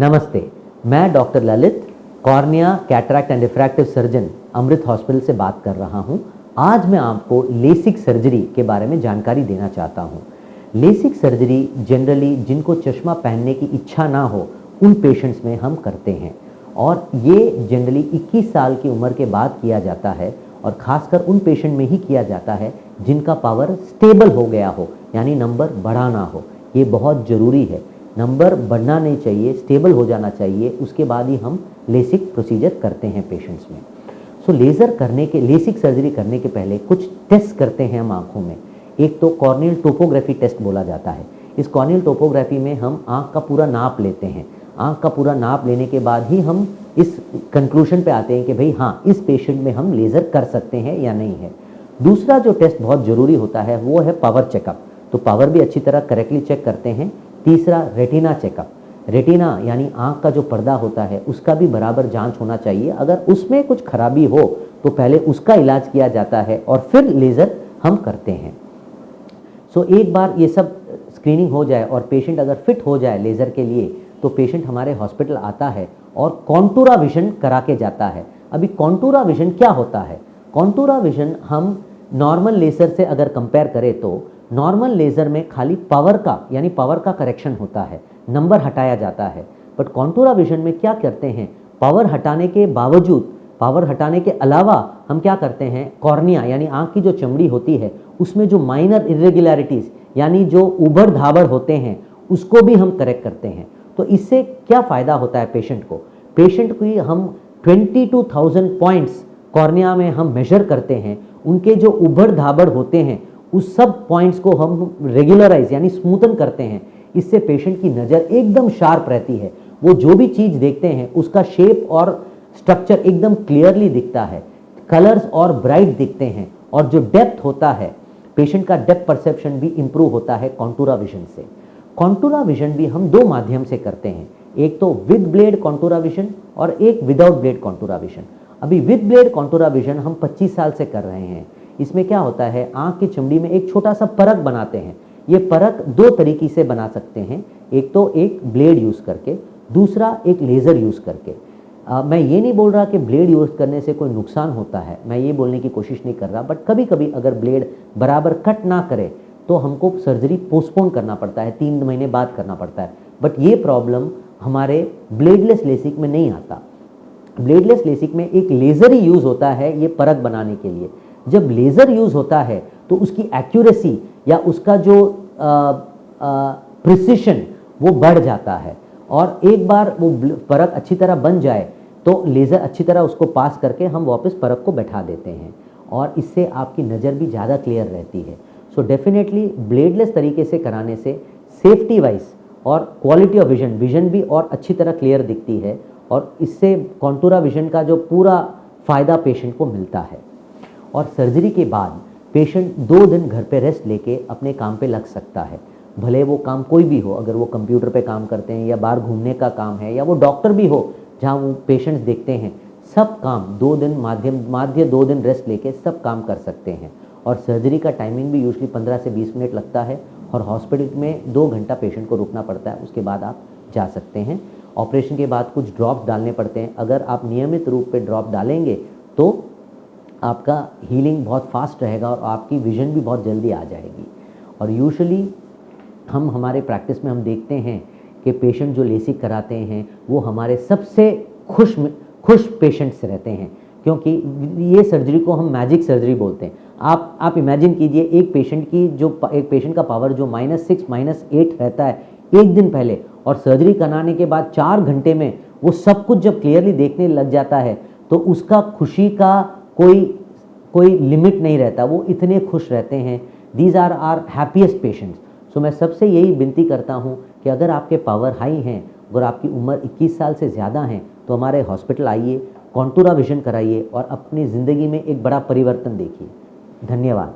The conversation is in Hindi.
नमस्ते, मैं doctor Lalit, cornea, cataract and refractive surgeon, Amrit hospital से बात कर रहा हूं। आज मैं आपको लेसिक सर्जरी के बारे में जानकारी देना चाहता हूं। लेसिक सर्जरी जनरली जिनको चश्मा पहनने की इच्छा ना हो उन पेशेंट्स में हम करते हैं और ये जनरली 21 साल की उम्र के बाद किया जाता है और ख़ासकर उन पेशेंट में ही किया जाता है जिनका पावर स्टेबल हो गया हो, यानी नंबर बढ़ा ना हो। ये बहुत ज़रूरी है, नंबर बढ़ना नहीं चाहिए, स्टेबल हो जाना चाहिए, उसके बाद ही हम लेसिक प्रोसीजर करते हैं पेशेंट्स में। सो लेसिक सर्जरी करने के पहले कुछ टेस्ट करते हैं हम आँखों में। एक तो कॉर्नियल टोपोग्राफी टेस्ट बोला जाता है। इस कॉर्नियल टोपोग्राफी में हम आँख का पूरा नाप लेते हैं। आँख का पूरा नाप लेने के बाद ही हम इस कंक्लूजन पे आते हैं कि भाई हाँ, इस पेशेंट में हम लेज़र कर सकते हैं या नहीं है। दूसरा जो टेस्ट बहुत ज़रूरी होता है वो है पावर चेकअप। तो पावर भी अच्छी तरह करेक्टली चेक करते हैं। तीसरा रेटिना चेकअप। रेटिना यानी आँख का जो पर्दा होता है उसका भी बराबर जांच होना चाहिए। अगर उसमें कुछ खराबी हो तो पहले उसका इलाज किया जाता है और फिर लेज़र हम करते हैं। सो एक बार ये सब स्क्रीनिंग हो जाए और पेशेंट अगर फिट हो जाए लेज़र के लिए तो पेशेंट हमारे हॉस्पिटल आता है और कॉन्टूरा विजन करा के जाता है। अभी कॉन्टूरा विजन क्या होता है? कॉन्टूरा विजन हम नॉर्मल लेज़र से अगर कंपेयर करें तो नॉर्मल लेज़र में खाली पावर का करेक्शन होता है, नंबर हटाया जाता है। बट कॉन्टूरा विजन में क्या करते हैं, पावर हटाने के अलावा हम क्या करते हैं, कॉर्निया यानी आँख की जो चमड़ी होती है उसमें जो माइनर इरेगुलरिटीज़ यानी जो उबड़ धाबड़ होते हैं उसको भी हम करेक्ट करते हैं। तो इससे क्या फ़ायदा होता है पेशेंट को हम 22,000 पॉइंट्स कॉर्निया में हम मेजर करते हैं। उनके जो उबड़ धाबड़ होते हैं उस सब पॉइंट्स को हम रेगुलराइज यानी स्मूथन करते हैं। इससे पेशेंट की नज़र एकदम शार्प रहती है। वो जो भी चीज़ देखते हैं उसका शेप और स्ट्रक्चर एकदम क्लियरली दिखता है, कलर्स और ब्राइट दिखते हैं और जो डेप्थ होता है, पेशेंट का डेप्थ परसेप्शन भी इम्प्रूव होता है कॉन्टूरा विजन से। कॉन्टूरा विजन भी हम दो माध्यम से करते हैं, एक तो विद ब्लेड कॉन्टूरा विजन और एक विदाउट ब्लेड कॉन्टूरा विजन। अभी विद ब्लेड कॉन्टूरा विजन हम 25 साल से कर रहे हैं। इसमें क्या होता है, आँख की चमड़ी में एक छोटा सा परख बनाते हैं। ये परख दो तरीके से बना सकते हैं, एक तो एक ब्लेड यूज़ करके, दूसरा एक लेज़र यूज़ करके। मैं ये नहीं बोल रहा कि ब्लेड यूज़ करने से कोई नुकसान होता है, मैं ये बोलने की कोशिश नहीं कर रहा, बट कभी कभी अगर ब्लेड बराबर कट ना करे तो हमको सर्जरी पोस्टपोन करना पड़ता है, 3 महीने बाद करना पड़ता है। बट ये प्रॉब्लम हमारे ब्लेडलेस लेसिक में नहीं आता। ब्लेडलेस लेसिक में एक लेज़र ही यूज़ होता है ये परख बनाने के लिए। जब लेज़र यूज़ होता है तो उसकी एक्यूरेसी या उसका जो प्रिसिशन वो बढ़ जाता है और एक बार वो परख अच्छी तरह बन जाए तो लेज़र अच्छी तरह उसको पास करके हम वापस परख को बैठा देते हैं और इससे आपकी नज़र भी ज़्यादा क्लियर रहती है। सो डेफिनेटली ब्लेडलेस तरीके से कराने से सेफ्टी वाइज और क्वालिटी ऑफ विजन भी और अच्छी तरह क्लियर दिखती है और इससे कॉन्टूरा विजन का जो पूरा फ़ायदा पेशेंट को मिलता है। और सर्जरी के बाद पेशेंट 2 दिन घर पे रेस्ट लेके अपने काम पे लग सकता है, भले वो काम कोई भी हो, अगर वो कंप्यूटर पे काम करते हैं या बाहर घूमने का काम है या वो डॉक्टर भी हो जहाँ वो पेशेंट्स देखते हैं, सब काम 2 दिन माध्य 2 दिन रेस्ट लेके सब काम कर सकते हैं। और सर्जरी का टाइमिंग भी यूजली 15 से 20 मिनट लगता है और हॉस्पिटल में 2 घंटा पेशेंट को रुकना पड़ता है, उसके बाद आप जा सकते हैं। ऑपरेशन के बाद कुछ ड्रॉप्स डालने पड़ते हैं, अगर आप नियमित रूप पे ड्रॉप डालेंगे तो आपका हीलिंग बहुत फास्ट रहेगा और आपकी विजन भी बहुत जल्दी आ जाएगी। और यूजुअली हम हमारे प्रैक्टिस में हम देखते हैं कि पेशेंट जो लेसिक कराते हैं वो हमारे सबसे खुश पेशेंट्स रहते हैं, क्योंकि ये सर्जरी को हम मैजिक सर्जरी बोलते हैं। आप इमेजिन कीजिए एक पेशेंट का पावर जो -6 -8 रहता है एक दिन पहले, और सर्जरी कराने के बाद 4 घंटे में वो सब कुछ जब क्लियरली देखने लग जाता है तो उसका खुशी का कोई लिमिट नहीं रहता, वो इतने खुश रहते हैं। These are are happiest patients. So मैं सबसे यही विनती करता हूँ कि अगर आपके पावर हाई हैं, अगर आपकी उम्र 21 साल से ज़्यादा है तो हमारे हॉस्पिटल आइए, कॉन्टूरा विजन कराइए और अपनी ज़िंदगी में एक बड़ा परिवर्तन देखिए। धन्यवाद।